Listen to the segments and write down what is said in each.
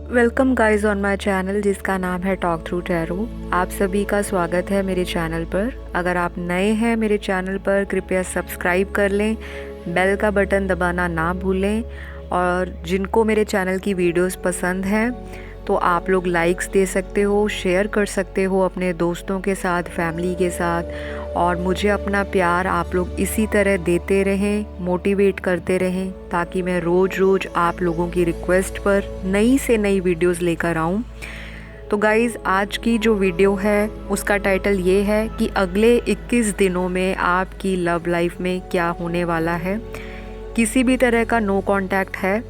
Welcome guys on my channel जिसका नाम है टॉक थ्रू टैरो। आप सभी का स्वागत है मेरे चैनल पर। अगर आप नए हैं मेरे चैनल पर कृपया सब्सक्राइब कर लें, बेल का बटन दबाना ना भूलें और जिनको मेरे चैनल की वीडियोस पसंद हैं तो आप लोग लाइक्स दे सकते हो, शेयर कर सकते हो अपने दोस्तों के साथ, फैमिली के साथ। और मुझे अपना प्यार आप लोग इसी तरह देते रहें, मोटिवेट करते रहें ताकि मैं रोज़ आप लोगों की रिक्वेस्ट पर नई से नई वीडियोस लेकर आऊँ। तो गाइज़, आज की जो वीडियो है उसका टाइटल ये है कि अगले 21 दिनों में आपकी लव लाइफ में क्या होने वाला है। किसी भी तरह का नो कांटेक्ट है,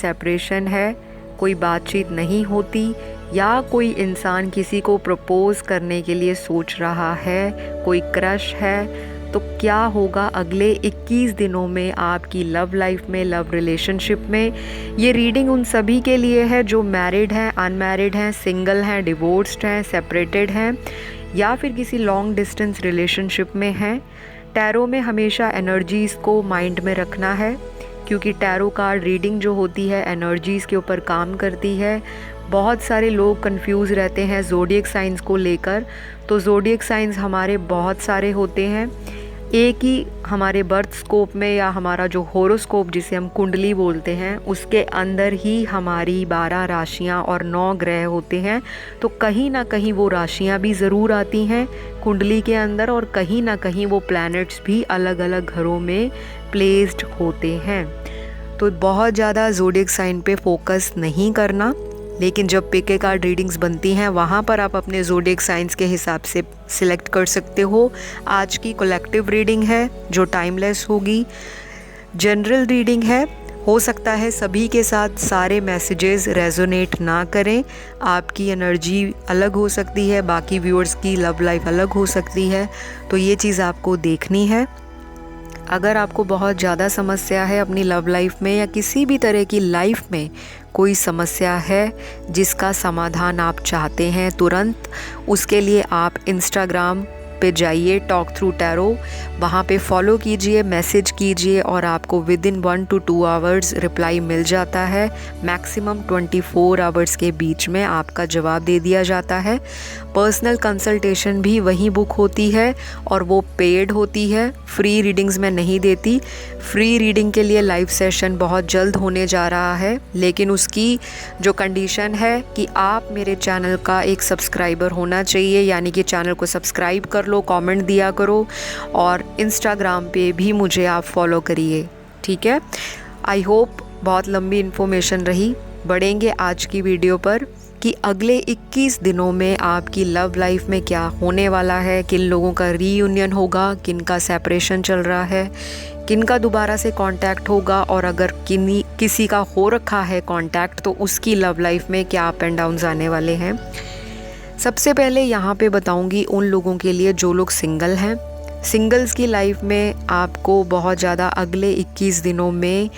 सेपरेशन है, कोई बातचीत नहीं होती या कोई इंसान किसी को प्रपोज़ करने के लिए सोच रहा है, कोई क्रश है, तो क्या होगा अगले 21 दिनों में आपकी लव लाइफ में, लव रिलेशनशिप में। ये रीडिंग उन सभी के लिए है जो मैरिड हैं, अनमैरिड हैं, सिंगल हैं, डिवोर्स्ड हैं, सेपरेटेड हैं या फिर किसी लॉन्ग डिस्टेंस रिलेशनशिप में हैं। टैरो में हमेशा एनर्जीज़ को माइंड में रखना है क्योंकि टैरो कार्ड रीडिंग जो होती है एनर्जीज़ के ऊपर काम करती है। बहुत सारे लोग कंफ्यूज रहते हैं ज़ोडिएक साइंस को लेकर। तो ज़ोडिएक साइंस हमारे बहुत सारे होते हैं। एक ही हमारे बर्थ स्कोप में या हमारा जो होरोस्कोप जिसे हम कुंडली बोलते हैं उसके अंदर ही हमारी 12 राशियाँ और 9 ग्रह होते हैं। तो कहीं ना कहीं वो राशियाँ भी ज़रूर आती हैं कुंडली के अंदर और कहीं ना कहीं वो प्लैनेट्स भी अलग अलग घरों में प्लेस्ड होते हैं। तो बहुत ज़्यादा ज़ोडिएक साइन पे फोकस नहीं करना, लेकिन जब पीके कार्ड रीडिंग्स बनती हैं वहाँ पर आप अपने ज़ोडिएक साइंस के हिसाब से सिलेक्ट कर सकते हो। आज की कलेक्टिव रीडिंग है जो टाइमलेस होगी, जनरल रीडिंग है। हो सकता है सभी के साथ सारे मैसेजेस रेजोनेट ना करें, आपकी एनर्जी अलग हो सकती है, बाकी व्यूअर्स की लव लाइफ अलग हो सकती है, तो ये चीज़ आपको देखनी है। अगर आपको बहुत ज़्यादा समस्या है अपनी लव लाइफ में या किसी भी तरह की लाइफ में कोई समस्या है जिसका समाधान आप चाहते हैं तुरंत, उसके लिए आप इंस्टाग्राम पे जाइए, टॉक थ्रू टैरो, वहाँ पे फॉलो कीजिए, मैसेज कीजिए और आपको within 1 to 2 hours reply मिल जाता है। मैक्सिमम 24 आवर्स के बीच में आपका जवाब दे दिया जाता है। पर्सनल कंसल्टेशन भी वहीं बुक होती है और वो पेड होती है, फ्री रीडिंग्स में नहीं देती। फ्री रीडिंग के लिए लाइव सेशन बहुत जल्द होने जा रहा है, लेकिन उसकी जो कंडीशन है कि आप मेरे चैनल का एक सब्सक्राइबर होना चाहिए, यानी कि चैनल को सब्सक्राइब कर लो, कमेंट दिया करो और इंस्टाग्राम पे भी मुझे आप फॉलो करिए, ठीक है। आई होप बहुत लंबी इन्फॉर्मेशन रही। बढ़ेंगे आज की वीडियो पर कि अगले 21 दिनों में आपकी लव लाइफ में क्या होने वाला है, किन लोगों का रीयूनियन होगा, किन का सेपरेशन चल रहा है, किन का दोबारा से कांटेक्ट होगा और अगर किसी का हो रखा है कांटेक्ट तो उसकी लव लाइफ में क्या अप एंड डाउन्स आने वाले हैं। सबसे पहले यहाँ पे बताऊँगी उन लोगों के लिए जो लोग सिंगल हैं। सिंगल्स की लाइफ में आपको बहुत ज़्यादा अगले 21 दिनों में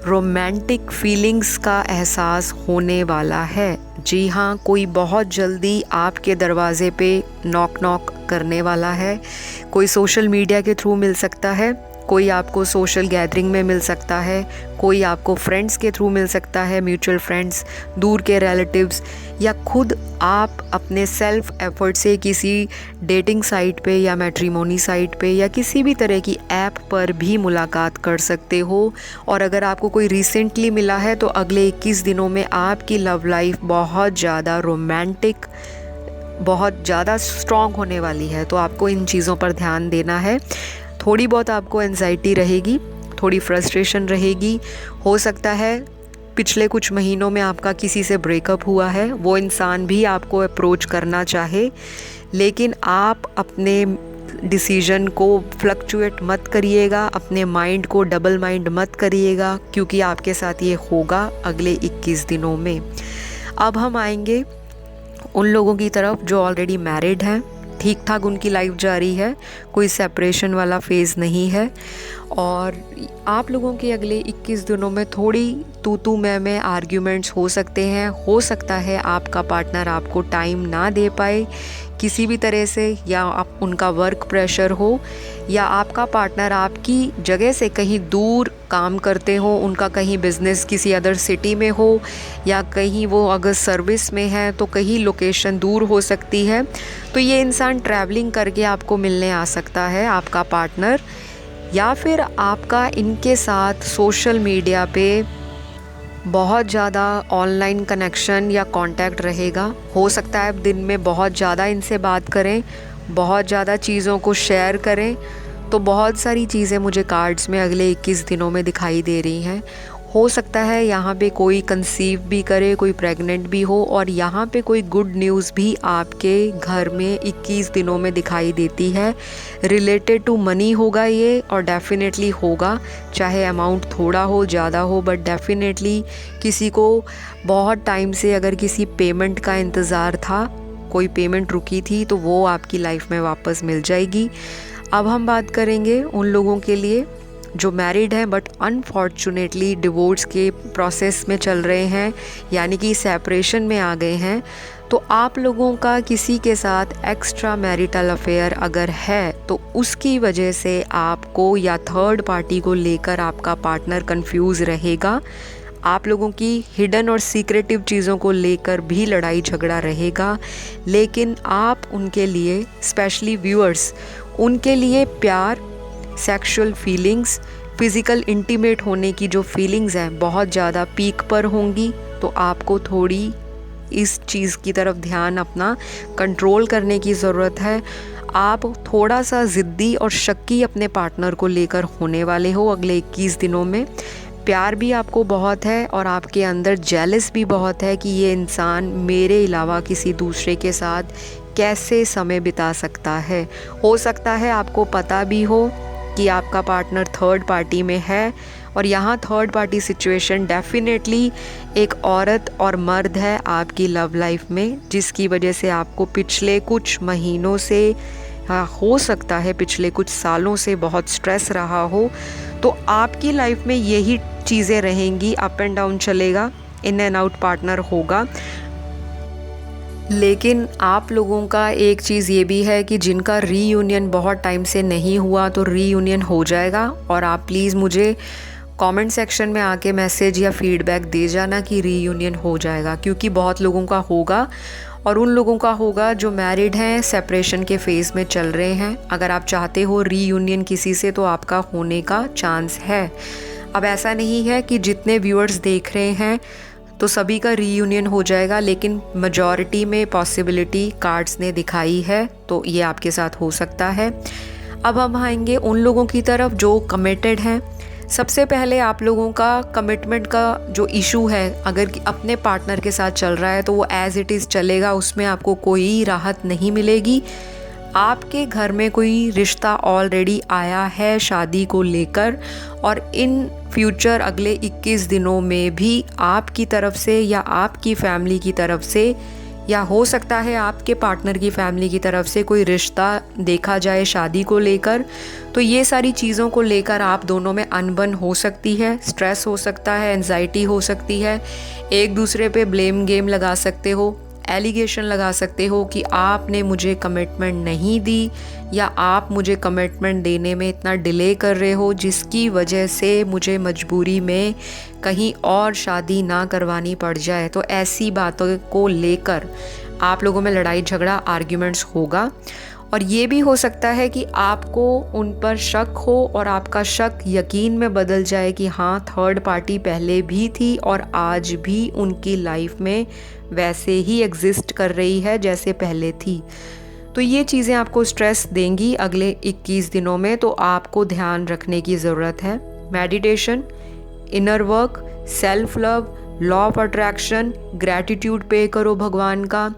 रोमांटिक फीलिंग्स का एहसास होने वाला है। जी हाँ, कोई बहुत जल्दी आपके दरवाज़े पे नॉक करने वाला है। कोई सोशल मीडिया के थ्रू मिल सकता है, कोई आपको सोशल गैदरिंग में मिल सकता है, कोई आपको फ्रेंड्स के थ्रू मिल सकता है, म्यूचुअल फ्रेंड्स, दूर के रिलेटिव्स, या खुद आप अपने सेल्फ एफर्ट से किसी डेटिंग साइट पे या मैट्रिमोनी साइट पे या किसी भी तरह की ऐप पर भी मुलाकात कर सकते हो। और अगर आपको कोई रिसेंटली मिला है तो अगले 21 दिनों में आपकी लव लाइफ बहुत ज़्यादा रोमांटिक, बहुत ज़्यादा स्ट्रॉन्ग होने वाली है। तो आपको इन चीज़ों पर ध्यान देना है। थोड़ी बहुत आपको एंजाइटी रहेगी, थोड़ी फ्रस्ट्रेशन रहेगी। हो सकता है पिछले कुछ महीनों में आपका किसी से ब्रेकअप हुआ है, वो इंसान भी आपको अप्रोच करना चाहे, लेकिन आप अपने डिसीजन को फ्लक्चुएट मत करिएगा, अपने माइंड को डबल माइंड मत करिएगा क्योंकि आपके साथ ये होगा अगले 21 दिनों में। अब हम आएंगे उन लोगों की तरफ जो ऑलरेडी मैरिड हैं, ठीक ठाक उनकी लाइफ जारी है, कोई सेपरेशन वाला फेज़ नहीं है और आप लोगों के अगले 21 दिनों में थोड़ी तू मैं आर्ग्यूमेंट्स हो सकते हैं। हो सकता है आपका पार्टनर आपको टाइम ना दे पाए किसी भी तरह से, या आप उनका वर्क प्रेशर हो, या आपका पार्टनर आपकी जगह से कहीं दूर काम करते हो, उनका कहीं बिज़नेस किसी अदर सिटी में हो, या कहीं वो अगर सर्विस में है तो कहीं लोकेशन दूर हो सकती है। तो ये इंसान ट्रैवलिंग करके आपको मिलने आ सकता है, आपका पार्टनर, या फिर आपका इनके साथ सोशल मीडिया पे बहुत ज़्यादा ऑनलाइन कनेक्शन या कांटेक्ट रहेगा। हो सकता है आप दिन में बहुत ज़्यादा इनसे बात करें, बहुत ज़्यादा चीज़ों को शेयर करें। तो बहुत सारी चीज़ें मुझे कार्ड्स में अगले 21 दिनों में दिखाई दे रही हैं। हो सकता है यहाँ पे कोई कंसीव भी करे, कोई प्रेग्नेंट भी हो, और यहाँ पे कोई गुड न्यूज़ भी आपके घर में 21 दिनों में दिखाई देती है। रिलेटेड टू मनी होगा ये, और डेफिनेटली होगा, चाहे अमाउंट थोड़ा हो ज़्यादा हो, बट डेफिनेटली किसी को बहुत टाइम से अगर किसी पेमेंट का इंतज़ार था, कोई पेमेंट रुकी थी, तो वो आपकी लाइफ में वापस मिल जाएगी। अब हम बात करेंगे उन लोगों के लिए जो मैरिड हैं बट अनफॉर्चुनेटली डिवोर्स के प्रोसेस में चल रहे हैं, यानी कि सेपरेशन में आ गए हैं। तो आप लोगों का किसी के साथ एक्स्ट्रा मैरिटल अफेयर अगर है तो उसकी वजह से आपको या थर्ड पार्टी को लेकर आपका पार्टनर कंफ्यूज रहेगा। आप लोगों की हिडन और सीक्रेटिव चीज़ों को लेकर भी लड़ाई झगड़ा रहेगा, लेकिन आप उनके लिए, स्पेशली व्यूअर्स, उनके लिए प्यार, सेक्सुअल फीलिंग्स, फिज़िकल इंटीमेट होने की जो फीलिंग्स हैं बहुत ज़्यादा पीक पर होंगी। तो आपको थोड़ी इस चीज़ की तरफ ध्यान अपना कंट्रोल करने की ज़रूरत है। आप थोड़ा सा ज़िद्दी और शक्की अपने पार्टनर को लेकर होने वाले हो अगले 21 दिनों में। प्यार भी आपको बहुत है और आपके अंदर जेलस भी बहुत है कि ये इंसान मेरे अलावा किसी दूसरे के साथ कैसे समय बिता सकता है। हो सकता है आपको पता भी हो कि आपका पार्टनर थर्ड पार्टी में है, और यहाँ थर्ड पार्टी सिचुएशन डेफिनेटली एक औरत और मर्द है आपकी लव लाइफ में, जिसकी वजह से आपको पिछले कुछ महीनों से, हो सकता है पिछले कुछ सालों से बहुत स्ट्रेस रहा हो। तो आपकी लाइफ में यही चीज़ें रहेंगी, अप एंड डाउन चलेगा, इन एंड आउट पार्टनर होगा। लेकिन आप लोगों का एक चीज़ ये भी है कि जिनका रीयूनियन बहुत टाइम से नहीं हुआ तो रीयूनियन हो जाएगा। और आप प्लीज़ मुझे कमेंट सेक्शन में आके मैसेज या फीडबैक दे जाना कि रीयूनियन हो जाएगा, क्योंकि बहुत लोगों का होगा, और उन लोगों का होगा जो मैरिड हैं, सेपरेशन के फेज़ में चल रहे हैं। अगर आप चाहते हो रीयूनियन किसी से तो आपका होने का चांस है। अब ऐसा नहीं है कि जितने व्यूअर्स देख रहे हैं तो सभी का रीयूनियन हो जाएगा, लेकिन मेजॉरिटी में पॉसिबिलिटी कार्ड्स ने दिखाई है, तो ये आपके साथ हो सकता है। अब हम आएंगे उन लोगों की तरफ जो कमिटेड हैं। सबसे पहले आप लोगों का कमिटमेंट का जो इशू है, अगर अपने पार्टनर के साथ चल रहा है तो वो एज़ इट इज़ चलेगा, उसमें आपको कोई राहत नहीं मिलेगी। आपके घर में कोई रिश्ता ऑलरेडी आया है शादी को लेकर, और इन फ्यूचर अगले 21 दिनों में भी आपकी तरफ से या आपकी फैमिली की तरफ से, या हो सकता है आपके पार्टनर की फैमिली की तरफ से कोई रिश्ता देखा जाए शादी को लेकर। तो ये सारी चीज़ों को लेकर आप दोनों में अनबन हो सकती है, स्ट्रेस हो सकता है, एंजाइटी हो सकती है, एक दूसरे पे ब्लेम गेम लगा सकते हो, एलिगेशन लगा सकते हो कि आपने मुझे कमिटमेंट नहीं दी, या आप मुझे कमिटमेंट देने में इतना डिले कर रहे हो जिसकी वजह से मुझे मजबूरी में कहीं और शादी ना करवानी पड़ जाए। तो ऐसी बातों को लेकर आप लोगों में लड़ाई झगड़ा, आर्ग्यूमेंट्स होगा। और ये भी हो सकता है कि आपको उन पर शक हो और आपका शक यकीन में बदल जाए कि हाँ, थर्ड पार्टी पहले भी थी और आज भी उनकी लाइफ में वैसे ही एग्जिस्ट कर रही है जैसे पहले थी। तो ये चीज़ें आपको स्ट्रेस देंगी अगले 21 दिनों में, तो आपको ध्यान रखने की ज़रूरत है। Meditation, inner work, self love, law of attraction, gratitude पे करो भगवान का,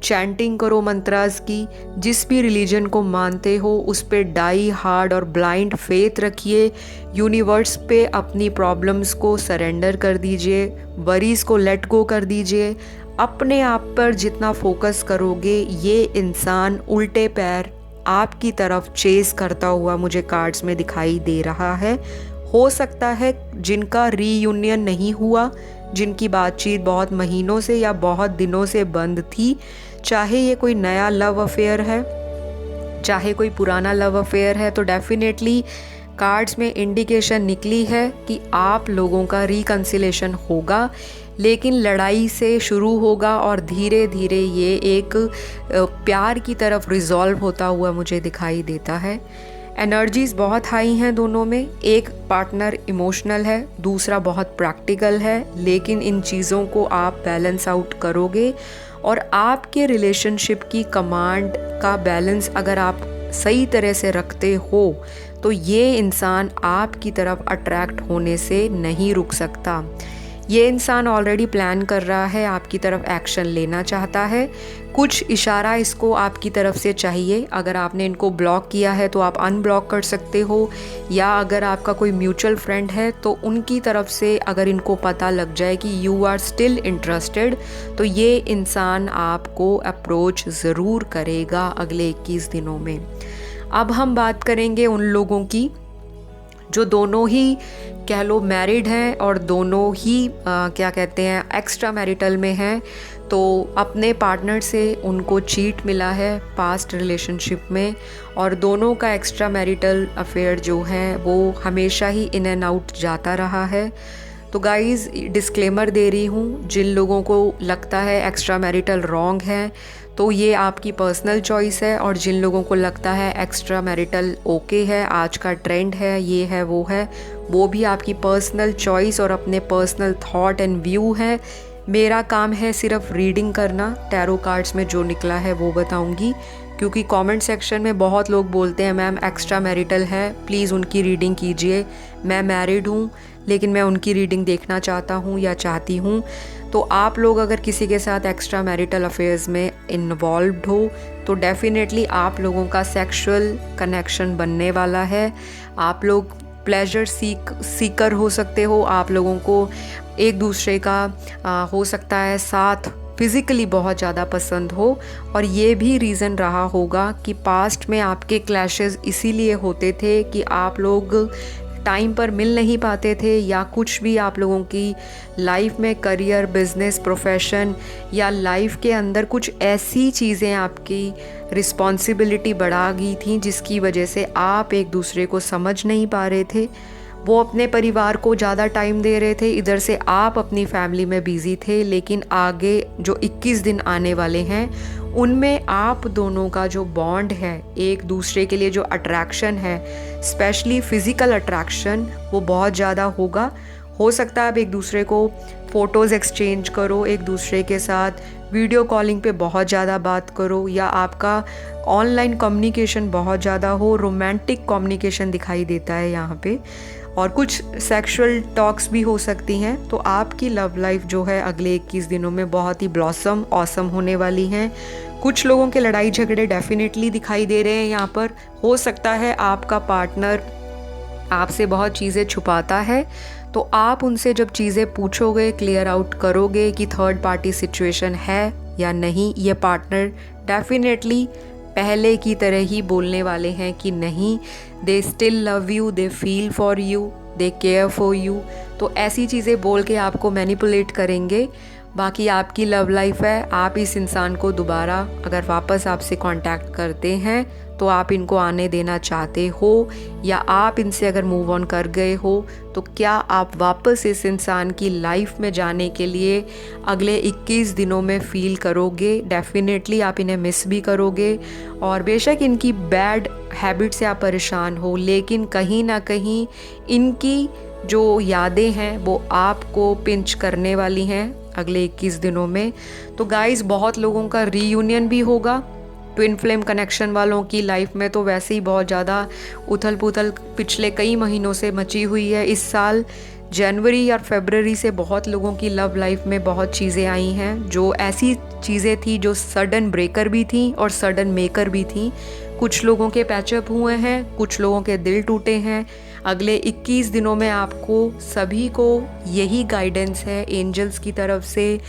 चैंटिंग करो मंत्रास की, जिस भी रिलीजन को मानते हो उस पे डाई हार्ड और ब्लाइंड फेथ रखिए। यूनिवर्स पे अपनी प्रॉब्लम्स को सरेंडर कर दीजिए, वरीज को लेट गो कर दीजिए। अपने आप पर जितना फोकस करोगे ये इंसान उल्टे पैर आपकी तरफ चेस करता हुआ मुझे कार्ड्स में दिखाई दे रहा है। हो सकता है जिनका रीयूनियन नहीं हुआ, जिनकी बातचीत बहुत महीनों से या बहुत दिनों से बंद थी, चाहे ये कोई नया लव अफेयर है, चाहे कोई पुराना लव अफेयर है, तो डेफिनेटली कार्ड्स में इंडिकेशन निकली है कि आप लोगों का रिकन्सिलेशन होगा, लेकिन लड़ाई से शुरू होगा और धीरे धीरे ये एक प्यार की तरफ रिजॉल्व होता हुआ मुझे दिखाई देता है। एनर्जीज़ बहुत हाई हैं दोनों में। एक पार्टनर इमोशनल है, दूसरा बहुत प्रैक्टिकल है, लेकिन इन चीज़ों को आप बैलेंस आउट करोगे और आपके रिलेशनशिप की कमांड का बैलेंस अगर आप सही तरह से रखते हो तो ये इंसान आपकी तरफ अट्रैक्ट होने से नहीं रुक सकता। ये इंसान ऑलरेडी प्लान कर रहा है, आपकी तरफ एक्शन लेना चाहता है। कुछ इशारा इसको आपकी तरफ से चाहिए। अगर आपने इनको ब्लॉक किया है तो आप अनब्लॉक कर सकते हो, या अगर आपका कोई म्यूचुअल फ्रेंड है तो उनकी तरफ से अगर इनको पता लग जाए कि यू आर स्टिल इंटरेस्टेड तो ये इंसान आपको अप्रोच ज़रूर करेगा अगले 21 दिनों में। अब हम बात करेंगे उन लोगों की जो दोनों ही कह लो मैरिड हैं और दोनों ही क्या कहते हैं एक्स्ट्रा मैरिटल में हैं, तो अपने पार्टनर से उनको चीट मिला है पास्ट रिलेशनशिप में और दोनों का एक्स्ट्रा मैरिटल अफेयर जो है वो हमेशा ही इन एंड आउट जाता रहा है। तो गाइज़ डिस्क्लेमर दे रही हूँ, जिन लोगों को लगता है एक्स्ट्रा मैरिटल रॉन्ग है तो ये आपकी पर्सनल चॉइस है, और जिन लोगों को लगता है एक्स्ट्रा मैरिटल ओके है, आज का ट्रेंड है, ये है वो है, वो भी आपकी पर्सनल चॉइस और अपने पर्सनल थॉट एंड व्यू है। मेरा काम है सिर्फ रीडिंग करना, टैरो कार्ड्स में जो निकला है वो बताऊंगी, क्योंकि कमेंट सेक्शन में बहुत लोग बोलते हैं मैम एक्स्ट्रा मैरिटल है, प्लीज़ उनकी रीडिंग कीजिए। मैं मैरिड हूँ लेकिन मैं उनकी रीडिंग देखना चाहता हूँ या चाहती हूँ। तो आप लोग अगर किसी के साथ एक्स्ट्रा मैरिटल अफेयर्स में इन्वॉल्व्ड हो तो डेफिनेटली आप लोगों का सेक्सुअल कनेक्शन बनने वाला है। आप लोग प्लेजर सीकर हो सकते हो, आप लोगों को एक दूसरे का हो सकता है साथ फिज़िकली बहुत ज़्यादा पसंद हो, और ये भी रीज़न रहा होगा कि पास्ट में आपके क्लैशेस इसीलिए होते थे कि आप लोग टाइम पर मिल नहीं पाते थे, या कुछ भी आप लोगों की लाइफ में करियर, बिजनेस, प्रोफेशन या लाइफ के अंदर कुछ ऐसी चीज़ें आपकी रिस्पॉन्सिबिलिटी बढ़ा गई थी जिसकी वजह से आप एक दूसरे को समझ नहीं पा रहे थे। वो अपने परिवार को ज़्यादा टाइम दे रहे थे, इधर से आप अपनी फैमिली में बिज़ी थे, लेकिन आगे जो 21 दिन आने वाले हैं उनमें आप दोनों का जो बॉन्ड है, एक दूसरे के लिए जो अट्रैक्शन है, स्पेशली फ़िज़िकल अट्रैक्शन, वो बहुत ज़्यादा होगा। हो सकता है आप एक दूसरे को फ़ोटोज़ एक्सचेंज करो, एक दूसरे के साथ वीडियो कॉलिंग पे बहुत ज़्यादा बात करो, या आपका ऑनलाइन कम्युनिकेशन बहुत ज़्यादा हो, रोमांटिक कम्युनिकेशन दिखाई देता है यहाँ पे, और कुछ सेक्सुअल टॉक्स भी हो सकती हैं। तो आपकी लव लाइफ जो है अगले 21 दिनों में बहुत ही ब्लॉसम ऑसम होने वाली हैं। कुछ लोगों के लड़ाई झगड़े डेफिनेटली दिखाई दे रहे हैं यहाँ पर। हो सकता है आपका पार्टनर आपसे बहुत चीज़ें छुपाता है, तो आप उनसे जब चीज़ें पूछोगे, क्लियर आउट करोगे कि थर्ड पार्टी सिचुएशन है या नहीं, ये पार्टनर डेफिनेटली पहले की तरह ही बोलने वाले हैं कि नहीं, they still love you, they feel for you, they care for you. तो ऐसी चीज़ें बोल के आपको मैनिपुलेट करेंगे। बाकी आपकी लव लाइफ है, आप इस इंसान को दोबारा अगर वापस आपसे कांटेक्ट करते हैं तो आप इनको आने देना चाहते हो, या आप इनसे अगर मूव ऑन कर गए हो तो क्या आप वापस इस इंसान की लाइफ में जाने के लिए अगले 21 दिनों में फ़ील करोगे। डेफिनेटली आप इन्हें मिस भी करोगे, और बेशक इनकी बैड हैबिट से आप परेशान हो, लेकिन कहीं ना कहीं इनकी जो यादें हैं वो आपको पिंच करने वाली हैं अगले 21 दिनों में। तो गाइस बहुत लोगों का रीयूनियन भी होगा। ट्विन फ्लेम कनेक्शन वालों की लाइफ में तो वैसे ही बहुत ज़्यादा उथल पुथल पिछले कई महीनों से मची हुई है। इस साल जनवरी या फरवरी से बहुत लोगों की लव लाइफ में बहुत चीज़ें आई हैं, जो ऐसी चीज़ें थी जो सडन ब्रेकर भी थी और सडन मेकर भी थी। कुछ लोगों के पैचअप हुए हैं, कुछ लोगों के दिल टूटे हैं। अगले 21 दिनों में आपको सभी को यही गाइडेंस है एंजल्स की तरफ से,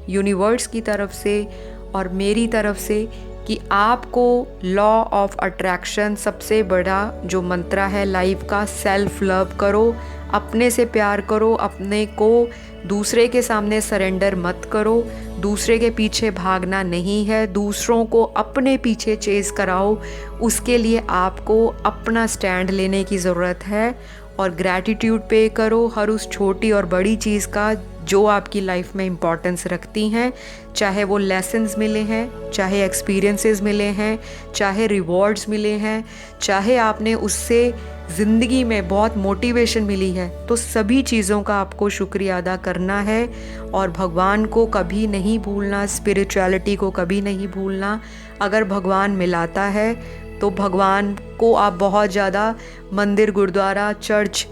यूनिवर्स की तरफ से और मेरी तरफ से कि आपको लॉ ऑफ अट्रैक्शन सबसे बड़ा जो मंत्रा है लाइफ का, सेल्फ लव करो, अपने से प्यार करो, अपने को दूसरे के सामने सरेंडर मत करो, दूसरे के पीछे भागना नहीं है, दूसरों को अपने पीछे चेज़ कराओ। उसके लिए आपको अपना स्टैंड लेने की ज़रूरत है और ग्रैटिट्यूड पे करो हर उस छोटी और बड़ी चीज़ का जो आपकी लाइफ में इम्पॉर्टेंस रखती हैं, चाहे वो लेसन्स मिले हैं, चाहे एक्सपीरियंसेस मिले हैं, चाहे रिवॉर्ड्स मिले हैं, चाहे आपने उससे ज़िंदगी में बहुत मोटिवेशन मिली है, तो सभी चीज़ों का आपको शुक्रिया अदा करना है और भगवान को कभी नहीं भूलना, स्पिरिचुअलिटी को कभी नहीं भूलना। अगर भगवान मिलाता है तो भगवान को आप बहुत ज़्यादा मंदिर, गुरुद्वारा, चर्च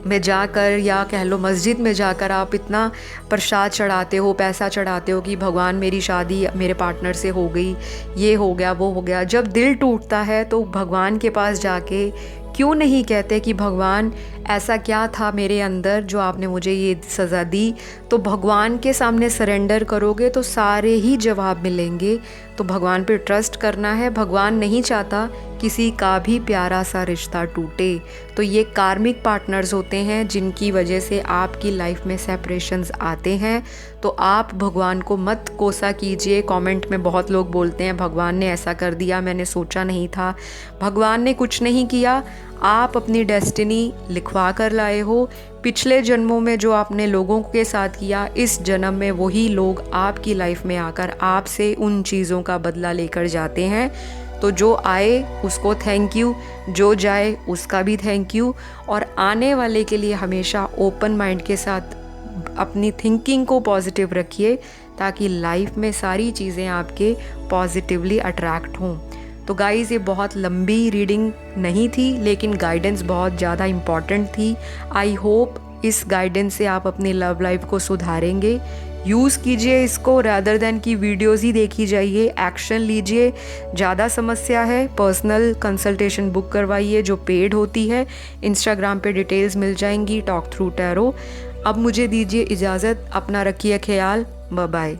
में जाकर या कह लो मस्जिद में जाकर आप इतना प्रसाद चढ़ाते हो, पैसा चढ़ाते हो कि भगवान मेरी शादी मेरे पार्टनर से हो गई, ये हो गया, वो हो गया। जब दिल टूटता है तो भगवान के पास जाके क्यों नहीं कहते कि भगवान ऐसा क्या था मेरे अंदर जो आपने मुझे ये सज़ा दी। तो भगवान के सामने सरेंडर करोगे तो सारे ही जवाब मिलेंगे। तो भगवान पे ट्रस्ट करना है। भगवान नहीं चाहता किसी का भी प्यारा सा रिश्ता टूटे। तो ये कार्मिक पार्टनर्स होते हैं जिनकी वजह से आपकी लाइफ में सेपरेशंस आते हैं। तो आप भगवान को मत कोसा कीजिए। कमेंट में बहुत लोग बोलते हैं भगवान ने ऐसा कर दिया, मैंने सोचा नहीं था। भगवान ने कुछ नहीं किया, आप अपनी डेस्टिनी लिखवा कर लाए हो। पिछले जन्मों में जो आपने लोगों के साथ किया, इस जन्म में वही लोग आपकी लाइफ में आकर आपसे उन चीज़ों का बदला लेकर जाते हैं। तो जो आए उसको थैंक यू, जो जाए उसका भी थैंक यू। और आने वाले के लिए हमेशा ओपन माइंड के साथ अपनी थिंकिंग को पॉजिटिव रखिए ताकि लाइफ में सारी चीज़ें आपके पॉजिटिवली अट्रैक्ट हों। तो गाइज़, ये बहुत लंबी रीडिंग नहीं थी लेकिन गाइडेंस बहुत ज़्यादा इम्पॉर्टेंट थी। आई होप इस गाइडेंस से आप अपनी लव लाइफ को सुधारेंगे। यूज़ कीजिए इसको रादर देन कि वीडियोज़ ही देखी जाइए। एक्शन लीजिए। ज़्यादा समस्या है, पर्सनल कंसल्टेशन बुक करवाइए जो पेड होती है। इंस्टाग्राम पे डिटेल्स मिल जाएंगी, टॉक थ्रू टैरो। अब मुझे दीजिए इजाज़त। अपना रखिए ख्याल। Bye bye.